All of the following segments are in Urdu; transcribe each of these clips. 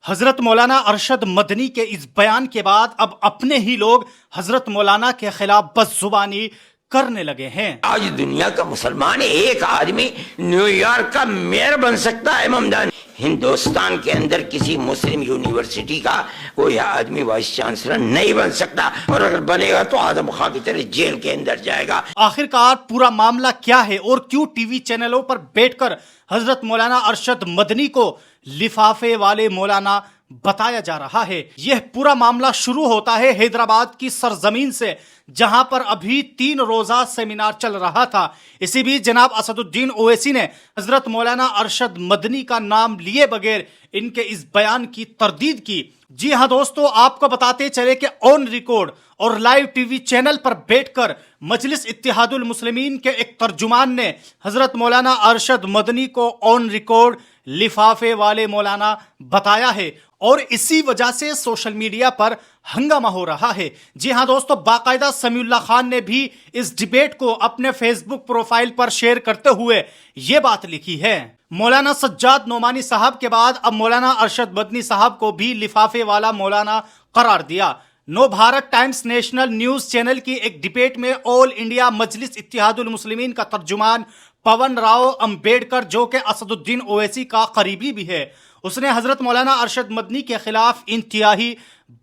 حضرت مولانا ارشد مدنی کے اس بیان کے بعد اب اپنے ہی لوگ حضرت مولانا کے خلاف بد زبانی کرنے لگے ہیں۔ آج دنیا کا مسلمان ایک آدمی نیو یارک کا میئر بن سکتا ہے ممدان، ہندوستان کے اندر کسی مسلم یونیورسٹی کا کوئی آدمی وائس چانسلر نہیں بن سکتا، اور اگر بنے گا تو آدم خان کی طرح جیل کے اندر جائے گا۔ آخرکار پورا معاملہ کیا ہے اور کیوں ٹی وی چینلوں پر بیٹھ کر حضرت مولانا ارشد مدنی کو لفافے والے مولانا بتایا جا رہا ہے؟ یہ پورا معاملہ شروع ہوتا ہے حیدرآباد کی سرزمین سے، جہاں پر ابھی 3 روزہ سیمینار چل رہا تھا۔ اسی بیچ جناب اسد الدین اویسی نے حضرت مولانا ارشد مدنی کا نام لیے بغیر ان کے اس بیان کی تردید کی۔ جی ہاں دوستو، آپ کو بتاتے چلے کہ آن ریکارڈ اور لائیو ٹی وی چینل پر بیٹھ کر مجلس اتحاد المسلمین کے ایک ترجمان نے حضرت مولانا ارشد مدنی کو آن ریکارڈ لفافے والے مولانا بتایا ہے، اور اسی وجہ سے سوشل میڈیا پر ہنگامہ ہو رہا ہے۔ جی ہاں دوستو، باقاعدہ سمیع اللہ خان نے بھی اس ڈیبیٹ کو اپنے فیس بک پروفائل پر شیئر کرتے ہوئے یہ بات لکھی ہے۔ مولانا سجاد نعمانی صاحب کے بعد اب مولانا ارشد مدنی صاحب کو بھی لفافے والا مولانا قرار دیا۔ Navbharat Times National News channel کی ایک ڈیبیٹ میں آل انڈیا مجلس اتحاد المسلمین کا ترجمان پون راؤ امبیڈکر، جو کہ اسد الدین اویسی کا قریبی بھی ہے، اس نے حضرت مولانا ارشد مدنی کے خلاف انتہائی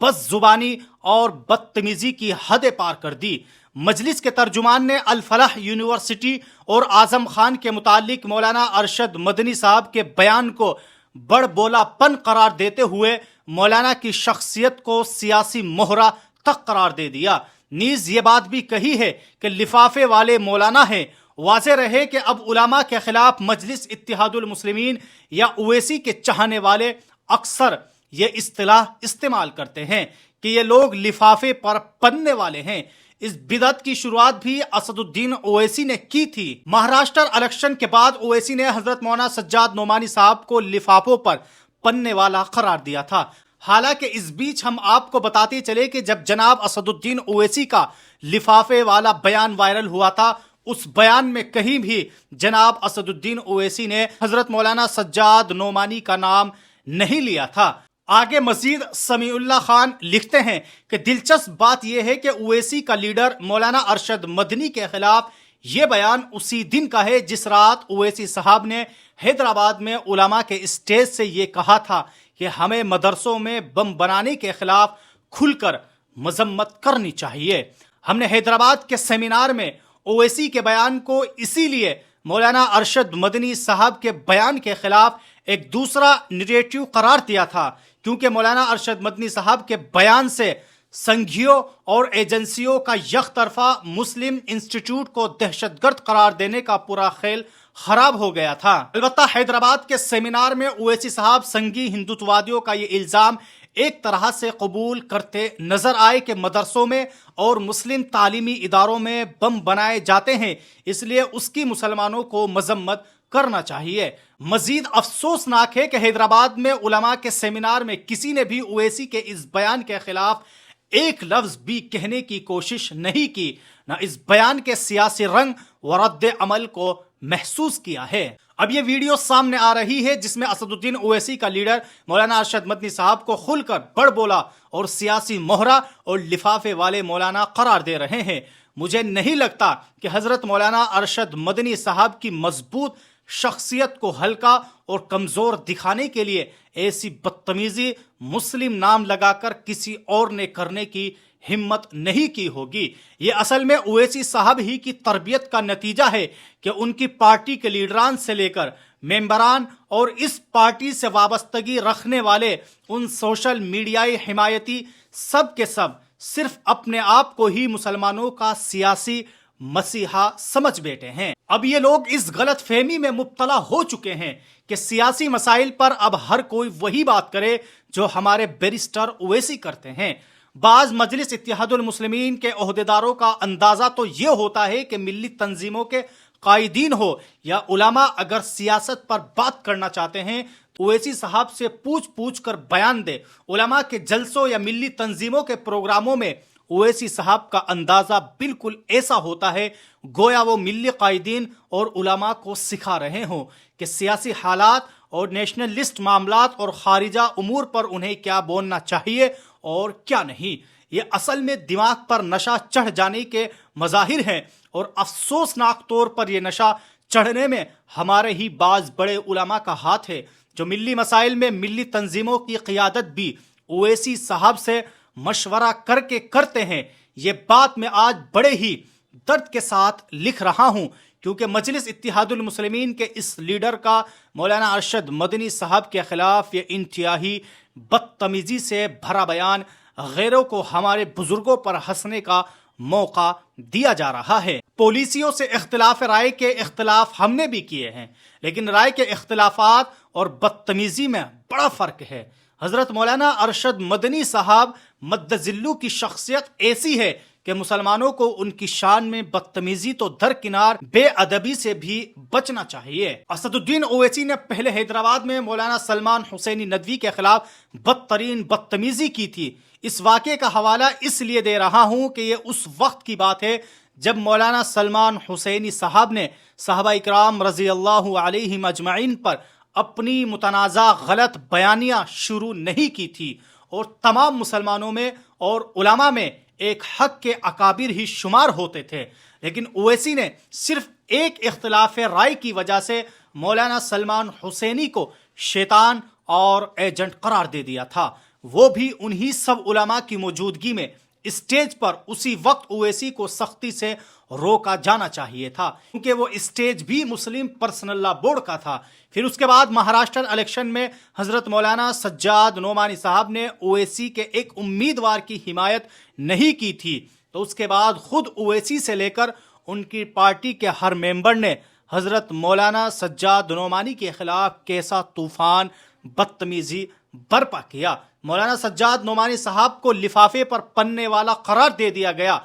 بد زبانی اور بدتمیزی کی حدیں پار کر دی۔ مجلس کے ترجمان نے الفلاح یونیورسٹی اور اعظم خان کے متعلق مولانا ارشد مدنی صاحب کے بیان کو بڑ بولا پن قرار دیتے ہوئے مولانا کی شخصیت کو سیاسی مہرہ تک قرار دے دیا۔ نیز یہ بات بھی کہی ہے کہ لفافے والے مولانا ہیں۔ واضح رہے کہ اب علماء کے خلاف مجلس اتحاد المسلمین یا اویسی کے چاہنے والے اکثر یہ اصطلاح استعمال کرتے ہیں کہ یہ لوگ لفافے پر پننے والے ہیں۔ اس بدعت کی شروعات بھی اسد الدین اویسی نے کی تھی۔ مہاراشٹر الیکشن کے بعد اویسی نے حضرت مولانا سجاد نعمانی صاحب کو لفافوں پر پننے والا قرار دیا تھا۔ حالانکہ اس بیچ ہم آپ کو بتاتے چلے کہ جب جناب اسد الدین اویسی کا لفافے والا بیان وائرل ہوا تھا، اس بیان میں کہیں بھی جناب اسد الدین اویسی نے حضرت مولانا سجاد نعمانی کا نام نہیں لیا تھا۔ آگے مزید سمیع اللہ خان لکھتے ہیں کہ دلچسپ بات یہ ہے کہ اویسی کا لیڈر مولانا ارشد مدنی کے خلاف یہ بیان اسی دن کا ہے جس رات اویسی صاحب نے حیدرآباد میں علماء کے اسٹیج سے یہ کہا تھا کہ ہمیں مدرسوں میں بم بنانے کے خلاف کھل کر مذمت کرنی چاہیے۔ ہم نے حیدرآباد کے سیمینار میں اویسی کے بیان کو اسی لیے مولانا ارشد مدنی صاحب کے بیان کے خلاف ایک دوسرا نریٹیو قرار دیا تھا، کیونکہ مولانا ارشد مدنی صاحب کے بیان سے سنگھیوں اور ایجنسیوں کا یک طرفہ مسلم انسٹیٹیوٹ کو دہشت گرد قرار دینے کا پورا خیل خراب ہو گیا تھا۔ البتہ حیدرآباد کے سیمینار میں اویسی صاحب سنگھی ہندوتوادیوں کا یہ الزام ایک طرح سے قبول کرتے نظر آئے کہ مدرسوں میں اور مسلم تعلیمی اداروں میں بم بنائے جاتے ہیں، اس لیے اس کی مسلمانوں کو مذمت کرنا چاہیے۔ مزید افسوسناک ہے کہ حیدرآباد میں علماء کے سیمینار میں کسی نے بھی اویسی کے اس بیان کے خلاف ایک لفظ بھی کہنے کی کوشش نہیں کی، نہ اس بیان کے سیاسی رنگ و رد عمل کو محسوس کیا ہے۔ اب یہ ویڈیو سامنے آ رہی ہے جس میں اسد الدین اویسی کا لیڈر مولانا ارشد مدنی صاحب کو کھل کر بڑ بولا اور سیاسی مہرہ اور لفافے والے مولانا قرار دے رہے ہیں۔ مجھے نہیں لگتا کہ حضرت مولانا ارشد مدنی صاحب کی مضبوط شخصیت کو ہلکا اور کمزور دکھانے کے لیے ایسی بدتمیزی مسلم نام لگا کر کسی اور نے کرنے کی ہمت نہیں کی ہوگی۔ یہ اصل میں اویسی صاحب ہی کی تربیت کا نتیجہ ہے کہ ان کی پارٹی کے لیڈران سے لے کر ممبران اور اس پارٹی سے وابستگی رکھنے والے ان سوشل میڈیائی حمایتی سب کے سب صرف اپنے آپ کو ہی مسلمانوں کا سیاسی مسیحا سمجھ بیٹھے ہیں۔ اب یہ لوگ اس غلط فہمی میں مبتلا ہو چکے ہیں کہ سیاسی مسائل پر اب ہر کوئی وہی بات کرے جو ہمارے بیرسٹر اویسی کرتے ہیں۔ بعض مجلس اتحاد المسلمین کے عہدیداروں کا اندازہ تو یہ ہوتا ہے کہ ملی تنظیموں کے قائدین ہو یا علماء اگر سیاست پر بات کرنا چاہتے ہیں تو اویسی صاحب سے پوچھ کر بیان دے۔ علماء کے جلسوں یا ملی تنظیموں کے پروگراموں میں اویسی صاحب کا اندازہ بالکل ایسا ہوتا ہے گویا وہ ملی قائدین اور علماء کو سکھا رہے ہوں کہ سیاسی حالات اور نیشنلسٹ معاملات اور خارجہ امور پر انہیں کیا بولنا چاہیے اور کیا نہیں، یہ اصل میں دماغ پر نشہ چڑھ جانے کے مظاہر ہیں، اور افسوسناک طور پر یہ نشہ چڑھنے میں ہمارے ہی بعض بڑے علماء کا ہاتھ ہے، جو ملی مسائل میں ملی تنظیموں کی قیادت بھی اویسی صاحب سے مشورہ کر کے کرتے ہیں۔ یہ بات میں آج بڑے ہی درد کے ساتھ لکھ رہا ہوں، کیونکہ مجلس اتحاد المسلمین کے اس لیڈر کا مولانا ارشد مدنی صاحب کے خلاف یہ انتہائی بدتمیزی سے بھرا بیان غیروں کو ہمارے بزرگوں پر ہنسنے کا موقع دیا جا رہا ہے۔ پالیسیوں سے اختلاف رائے کے اختلاف ہم نے بھی کیے ہیں، لیکن رائے کے اختلافات اور بدتمیزی میں بڑا فرق ہے۔ حضرت مولانا ارشد مدنی صاحب مدظلو کی شخصیت ایسی ہے کہ مسلمانوں کو ان کی شان میں بدتمیزی تو درکنار بے ادبی سے بھی بچنا چاہیے۔ اسد الدین اویسی نے پہلے حیدرآباد میں مولانا سلمان حسینی ندوی کے خلاف بدترین بدتمیزی کی تھی۔ اس واقعے کا حوالہ اس لیے دے رہا ہوں کہ یہ اس وقت کی بات ہے جب مولانا سلمان حسینی صاحب نے صحابہ اکرام رضی اللہ علیہم اجمعین پر اپنی متنازع غلط بیانیاں شروع نہیں کی تھی، اور تمام مسلمانوں میں اور علماء میں ایک حق کے اکابر ہی شمار ہوتے تھے، لیکن اویسی نے صرف ایک اختلاف رائے کی وجہ سے مولانا سلمان حسینی کو شیطان اور ایجنٹ قرار دے دیا تھا، وہ بھی انہی سب علماء کی موجودگی میں۔ اسٹیج پر اسی وقت اویسی کو سختی سے روکا جانا چاہیے تھا، کیونکہ وہ اسٹیج بھی مسلم پرسنل لا بورڈ کا تھا۔ پھر اس کے بعد مہاراشٹر الیکشن میں حضرت مولانا سجاد نعمانی صاحب نے اویسی کے ایک امیدوار کی حمایت نہیں کی تھی، تو اس کے بعد خود اویسی سے لے کر ان کی پارٹی کے ہر ممبر نے حضرت مولانا سجاد نعمانی کے خلاف کیسا طوفان بدتمیزی برپا کیا۔ مولانا سجاد نعمانی صاحب کو لفافے پر پننے والا قرار دے دیا گیا۔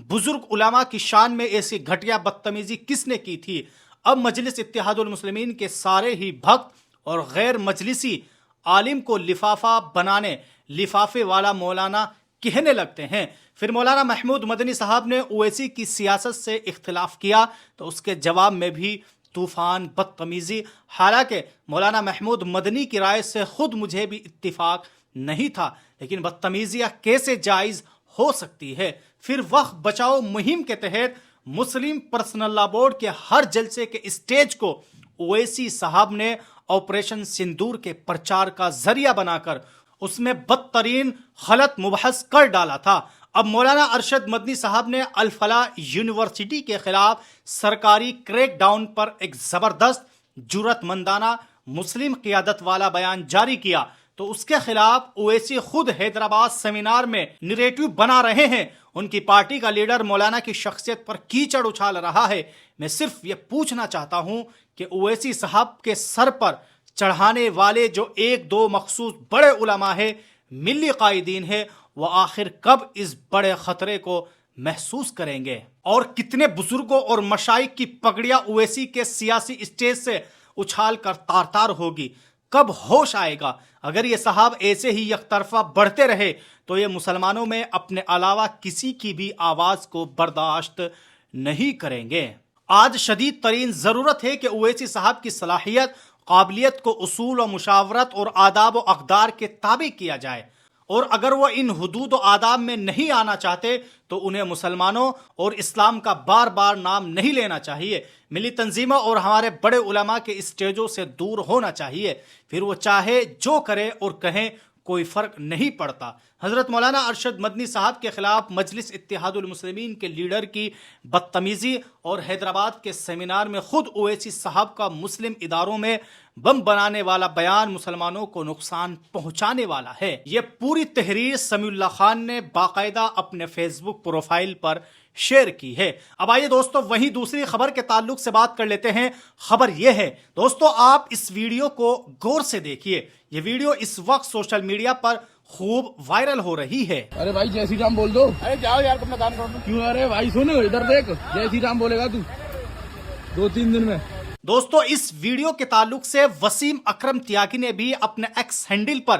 بزرگ علماء کی شان میں ایسی گھٹیا بدتمیزی کس نے کی تھی؟ اب مجلس اتحاد المسلمین کے سارے ہی بھکت اور غیر مجلسی عالم کو لفافہ بنانے لفافے والا مولانا کہنے لگتے ہیں۔ پھر مولانا محمود مدنی صاحب نے اویسی کی سیاست سے اختلاف کیا تو اس کے جواب میں بھی طوفان بدتمیزی، حالانکہ مولانا محمود مدنی کی رائے سے خود مجھے بھی اتفاق نہیں تھا، لیکن بدتمیزیاں کیسے جائز ہو سکتی ہے؟ پھر وقت بچاؤ مہم کے تحت مسلم پرسنل لا بورڈ کے ہر جلسے کے اسٹیج کو اویسی صاحب نے آپریشن سندور کے پرچار کا ذریعہ بنا کر اس میں بدترین غلط مبحث کر ڈالا تھا۔ اب مولانا ارشد مدنی صاحب نے الفلاح یونیورسٹی کے خلاف سرکاری کریک ڈاؤن پر ایک زبردست جرأت مندانہ مسلم قیادت والا بیان جاری کیا، تو اس کے خلاف اویسی خود حیدرآباد سیمینار میں نریٹو بنا رہے ہیں۔ ان کی پارٹی کا لیڈر مولانا کی شخصیت پر کیچڑ اچھال رہا ہے۔ میں صرف یہ پوچھنا چاہتا ہوں کہ اویسی صاحب کے سر پر چڑھانے والے جو ایک دو مخصوص بڑے علماء ہیں، ملی قائدین ہیں، وہ آخر کب اس بڑے خطرے کو محسوس کریں گے؟ اور کتنے بزرگوں اور مشائخ کی پگڑیاں اویسی کے سیاسی اسٹیج سے اچھال کر تار تار ہوگی؟ کب ہوش آئے گا؟ اگر یہ صاحب ایسے ہی یک طرفہ بڑھتے رہے تو یہ مسلمانوں میں اپنے علاوہ کسی کی بھی آواز کو برداشت نہیں کریں گے۔ آج شدید ترین ضرورت ہے کہ اویسی صاحب کی صلاحیت، قابلیت کو اصول و مشاورت اور آداب و اقدار کے تابع کیا جائے، اور اگر وہ ان حدود و آداب میں نہیں آنا چاہتے تو انہیں مسلمانوں اور اسلام کا بار بار نام نہیں لینا چاہیے، ملی تنظیموں اور ہمارے بڑے علماء کے اسٹیجوں سے دور ہونا چاہیے۔ پھر وہ چاہے جو کرے اور کہیں، کوئی فرق نہیں پڑتا۔ حضرت مولانا ارشد مدنی صاحب کے خلاف مجلس اتحاد المسلمین کے لیڈر کی بدتمیزی اور حیدرآباد کے سیمینار میں خود اویسی صاحب کا مسلم اداروں میں بم بنانے والا بیان مسلمانوں کو نقصان پہنچانے والا ہے۔ یہ پوری تحریر سمیع اللہ خان نے باقاعدہ اپنے فیس بک پروفائل پر شیئر کی ہے۔ اب آئیے دوستو وہیں دوسری خبر کے تعلق سے بات کر لیتے ہیں۔ خبر یہ ہے دوستو، آپ اس ویڈیو کو غور سے دیکھیے۔ یہ ویڈیو اس وقت سوشل میڈیا پر خوب وائرل ہو رہی ہے۔ ارے بھائی جے سی رام بول دو۔ ارے جاؤ یار، تم نے کام کرو۔ کیوں؟ ارے بھائی سن ادھر دیکھ، جے سی رام بولے گا تو 2-3 دن میں۔ دوستو اس ویڈیو کے تعلق سے وسیم اکرم تیاگی نے بھی اپنے ایکس ہینڈل پر